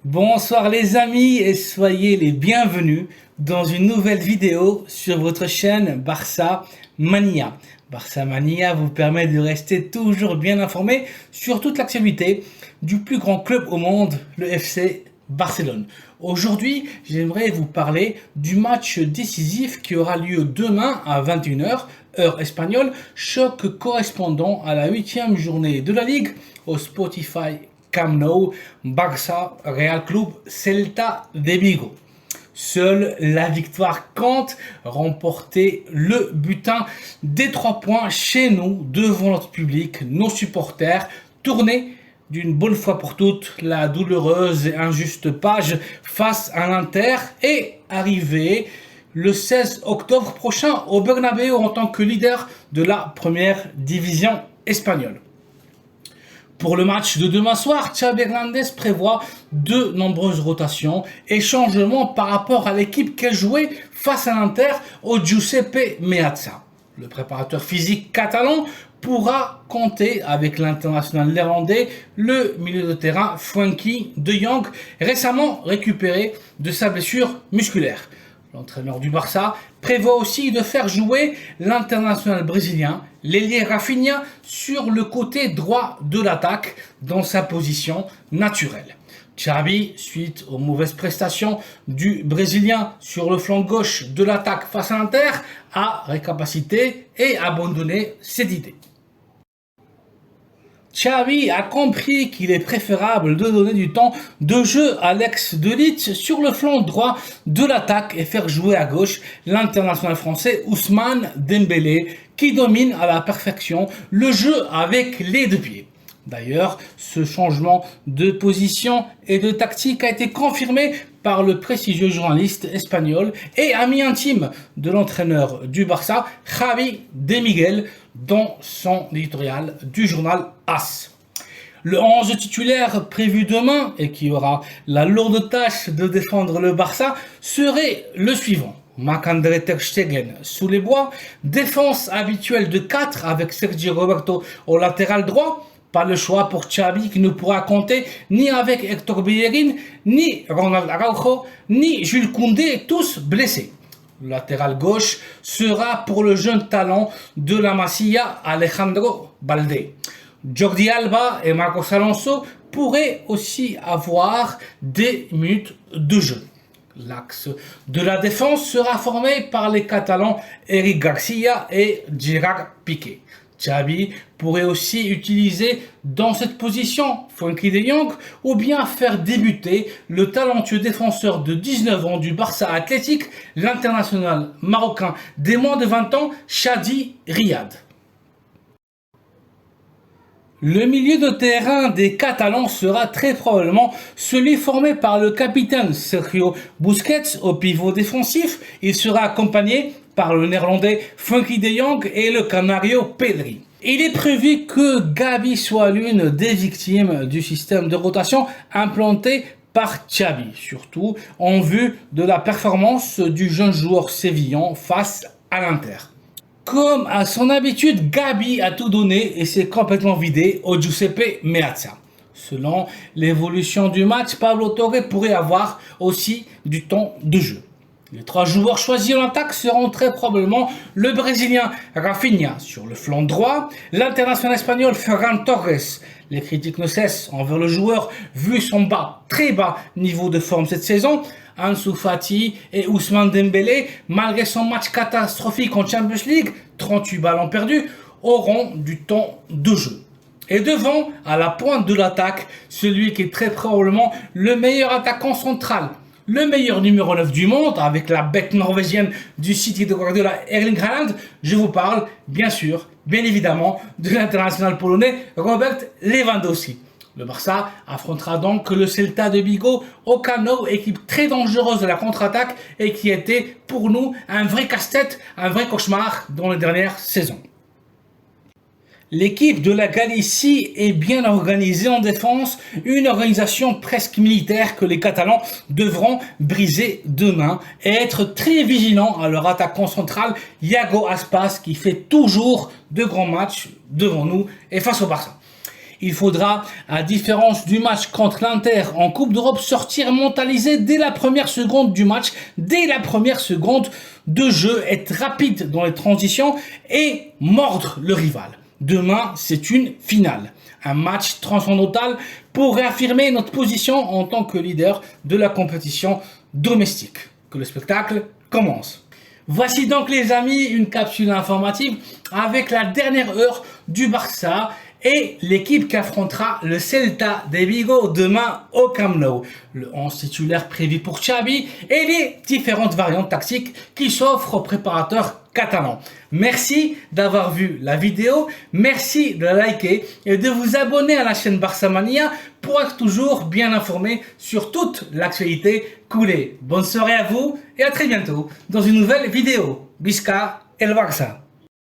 Bonsoir les amis et soyez les bienvenus dans une nouvelle vidéo sur votre chaîne Barça Mania. Barça Mania vous permet de rester toujours bien informé sur toute l'actualité du plus grand club au monde, le FC Barcelone. Aujourd'hui, j'aimerais vous parler du match décisif qui aura lieu demain à 21h, heure espagnole, choc correspondant à la 8e journée de la Ligue au Spotify Camp Nou, Barça Real Club Celta de Vigo. Seule la victoire compte, remporter le butin des 3 points chez nous, devant notre public, nos supporters, tourner d'une bonne fois pour toutes la douloureuse et injuste page face à l'Inter et arriver le 16 octobre prochain au Bernabéu en tant que leader de la première division espagnole. Pour le match de demain soir, Xavi Hernandez prévoit de nombreuses rotations et changements par rapport à l'équipe qu'elle jouait face à l'Inter au Giuseppe Meazza. Le préparateur physique catalan pourra compter avec l'international néerlandais, le milieu de terrain Frenkie de Jong, récemment récupéré de sa blessure musculaire. L'entraîneur du Barça prévoit aussi de faire jouer l'international brésilien, l'ailier Rafinha, sur le côté droit de l'attaque dans sa position naturelle. Xavi, suite aux mauvaises prestations du Brésilien sur le flanc gauche de l'attaque face à l'Inter, a récapacité et abandonné cette idée. Xavi a compris qu'il est préférable de donner du temps de jeu à l'ex de Leeds sur le flanc droit de l'attaque et faire jouer à gauche l'international français Ousmane Dembélé qui domine à la perfection le jeu avec les deux pieds. D'ailleurs, ce changement de position et de tactique a été confirmé par le prestigieux journaliste espagnol et ami intime de l'entraîneur du Barça, Javi de Miguel, dans son éditorial du journal AS. Le 11 titulaire prévu demain et qui aura la lourde tâche de défendre le Barça serait le suivant. Marc-André Ter Stegen sous les bois, défense habituelle de 4 avec Sergio Roberto au latéral droit. Pas le choix pour Xavi qui ne pourra compter ni avec Héctor Bellerin, ni Ronald Araujo, ni Jules Koundé, tous blessés. Le latéral gauche sera pour le jeune talent de la Masia, Alejandro Balde. Jordi Alba et Marcos Alonso pourraient aussi avoir des minutes de jeu. L'axe de la défense sera formé par les Catalans Eric Garcia et Gerard Piqué. Xavi pourrait aussi utiliser dans cette position Frenkie de Jong ou bien faire débuter le talentueux défenseur de 19 ans du Barça Athletic, l'international marocain des moins de 20 ans, Chadi Riyad. Le milieu de terrain des Catalans sera très probablement celui formé par le capitaine Sergio Busquets au pivot défensif. Il sera accompagné par le néerlandais Frenkie de Jong et le canario Pedri. Il est prévu que Gavi soit l'une des victimes du système de rotation implanté par Xavi, surtout en vue de la performance du jeune joueur sévillan face à l'Inter. Comme à son habitude, Gavi a tout donné et s'est complètement vidé au Giuseppe Meazza. Selon l'évolution du match, Pablo Torre pourrait avoir aussi du temps de jeu. Les 3 joueurs choisis en attaque seront très probablement le Brésilien Rafinha sur le flanc droit, l'international espagnol Ferran Torres. Les critiques ne cessent envers le joueur vu son très bas niveau de forme cette saison. Ansu Fati et Ousmane Dembélé, malgré son match catastrophique en Champions League, 38 ballons perdus, auront du temps de jeu. Et devant, à la pointe de l'attaque, celui qui est très probablement le meilleur attaquant central, le meilleur numéro 9 du monde, avec la bête norvégienne du City de Guardiola, Erling Haaland, je vous parle, bien sûr, bien évidemment, de l'international polonais Robert Lewandowski. Le Barça affrontera donc le Celta de Vigo au Camp Nou, équipe très dangereuse de la contre-attaque et qui était pour nous un vrai casse-tête, un vrai cauchemar dans les dernières saisons. L'équipe de la Galicie est bien organisée en défense, une organisation presque militaire que les Catalans devront briser demain et être très vigilants à leur attaquant central Iago Aspas qui fait toujours de grands matchs devant nous et face au Barça. Il faudra, à différence du match contre l'Inter en Coupe d'Europe, sortir mentalisé dès la première seconde du match, dès la première seconde de jeu, être rapide dans les transitions et mordre le rival. Demain, c'est une finale. Un match transcendantal pour réaffirmer notre position en tant que leader de la compétition domestique. Que le spectacle commence. Voici donc les amis une capsule informative avec la dernière heure du Barça et l'équipe qui affrontera le Celta de Vigo demain au Camp Nou. Le 11 titulaire prévu pour Xavi et les différentes variantes tactiques qui s'offrent aux préparateurs catalans. Merci d'avoir vu la vidéo, merci de la liker et de vous abonner à la chaîne Barça Mania pour être toujours bien informé sur toute l'actualité coulée. Bonne soirée à vous et à très bientôt dans une nouvelle vidéo. Visca el Barça!